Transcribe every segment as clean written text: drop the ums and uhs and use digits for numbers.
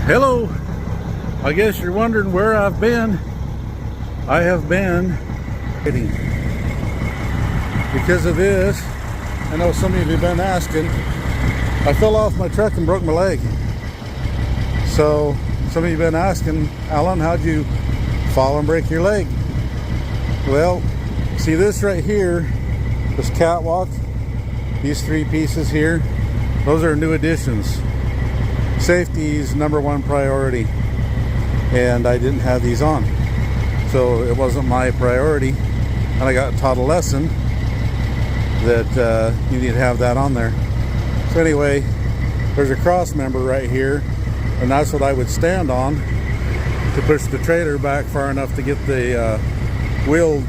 Hello, I guess you're wondering where I've been. I have been waiting. Because of this, I know some of you have been asking, I fell off my truck and broke my leg. So some of you have been asking, Alan, how'd you fall and break your leg? Well, see this right here, this catwalk, these three pieces here, those are new additions. Safety is #1 priority, and I didn't have these on, so it wasn't my priority, and I got taught a lesson that you need to have that on there. So anyway, there's a cross member right here, and that's what I would stand on to push the trailer back far enough to get the wheel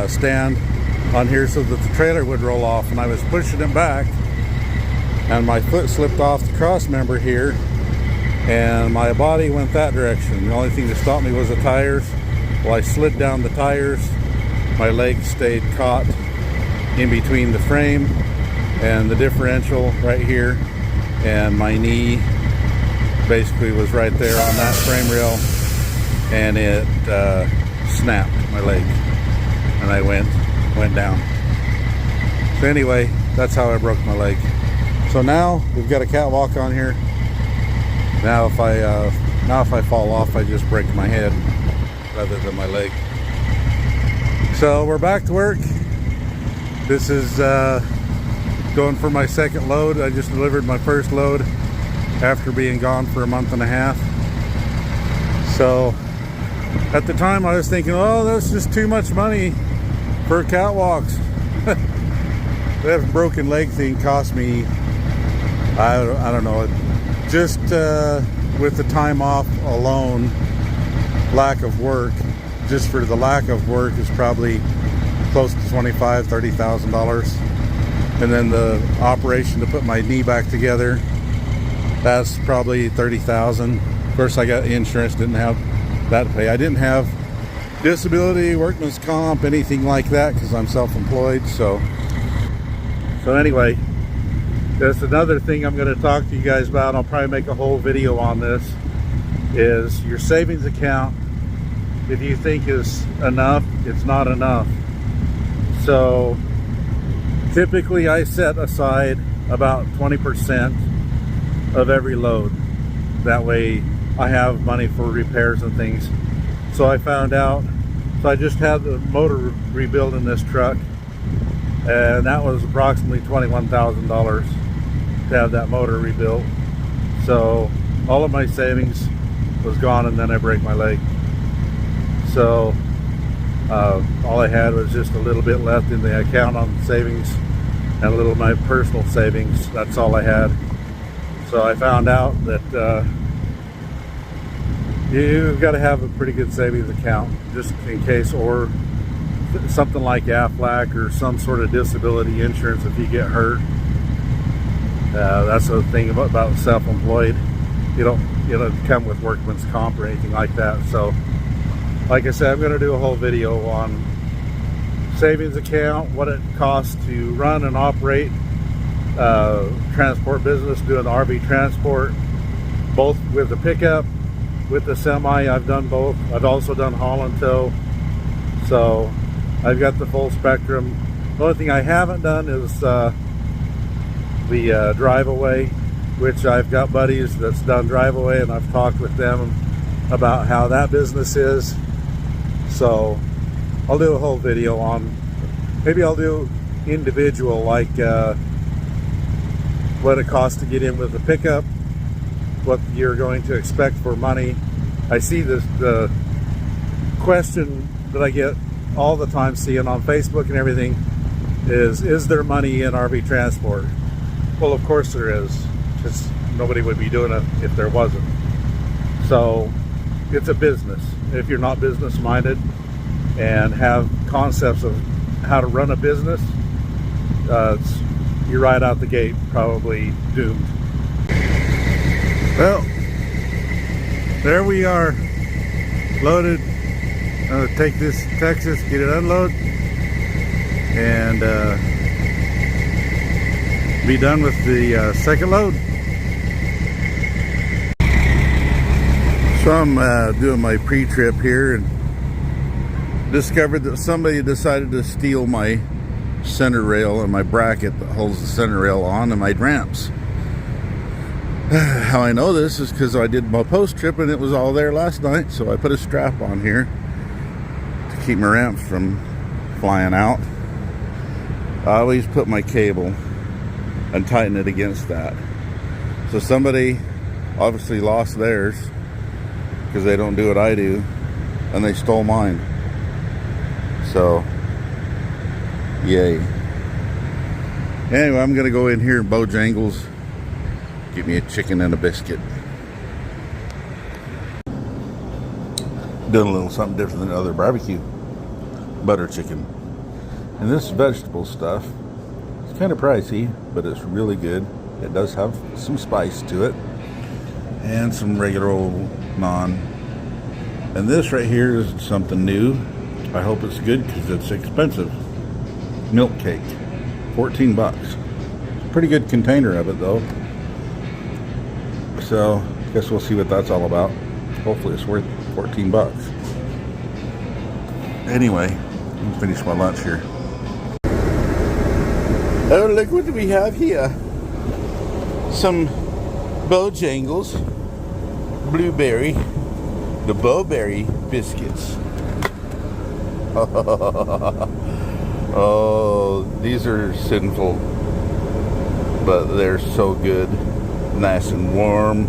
stand on here so that the trailer would roll off. And I was pushing it back, and my foot slipped off the cross member here, and my body went that direction. The only thing that stopped me was the tires. Well, I slid down the tires, my leg stayed caught in between the frame and the differential right here, and my knee basically was right there on that frame rail, and it snapped my leg, and I went down. So anyway, that's how I broke my leg. So now we've got a catwalk on here. Now if I fall off, I just break my head rather than my leg. So we're back to work. This is going for my second load. I just delivered my first load after being gone for a month and a half. So at the time I was thinking, oh, that's just too much money for catwalks. That broken leg thing cost me, I don't know, just with the time off alone, lack of work, just for the lack of work is probably close to $25,000-$30,000. And then the operation to put my knee back together, that's probably $30,000. Of course, I got insurance, didn't have that to pay. I didn't have disability, workman's comp, anything like that, because I'm self-employed. So anyway, that's another thing I'm going to talk to you guys about. I'll probably make a whole video on this, is your savings account. If you think is enough, it's not enough. So typically I set aside about 20% of every load. That way I have money for repairs and things. So I found out, so I just had the motor rebuilt in this truck, and that was approximately $21,000 to have that motor rebuilt. So all of my savings was gone, and then I break my leg. So all I had was just a little bit left in the account on savings and a little of my personal savings. That's all I had. So I found out that you've got to have a pretty good savings account just in case, or something like Aflac or some sort of disability insurance if you get hurt. That's the thing about self-employed. You don't come with workman's comp or anything like that. So like I said, I'm going to do a whole video on savings account, what it costs to run and operate transport business, doing the RV transport, both with the pickup, with the semi. I've done both. I've also done haul and tow. So I've got the full spectrum. The only thing I haven't done is the drive away, which I've got buddies that's done drive away, and I've talked with them about how that business is. So I'll do a whole video on, maybe I'll do individual, like what it costs to get in with the pickup, what you're going to expect for money. I see the question that I get all the time, seeing on Facebook and everything, is there money in RV transport? Well, of course there is. Just nobody would be doing it if there wasn't. So it's a business. If you're not business minded and have concepts of how to run a business, you're right out the gate probably doomed. Well, there we are, loaded. I'm going to take this to Texas, get it unloaded, and be done with the second load. So I'm doing my pre-trip here and discovered that somebody decided to steal my center rail and my bracket that holds the center rail on and my ramps. How I know this is because I did my post trip and it was all there last night, so I put a strap on here to keep my ramps from flying out. I always put my cable and tighten it against that. So somebody obviously lost theirs because they don't do what I do, and they stole mine. So yay. Anyway, I'm gonna go in here in Bojangles, get me a chicken and a biscuit. Doing a little something different than other barbecue. Butter chicken. And this vegetable stuff, it's kind of pricey, but it's really good. It does have some spice to it. And some regular old naan. And this right here is something new. I hope it's good because it's expensive. Milk cake. 14 bucks. It's a pretty good container of it though. So, I guess we'll see what that's all about. Hopefully it's worth 14 bucks. Anyway, I'm gonna finish my lunch here. Oh, look what we have here. Some Bojangles blueberry, the Bowberry biscuits. Oh, these are sinful, but they're so good, nice and warm.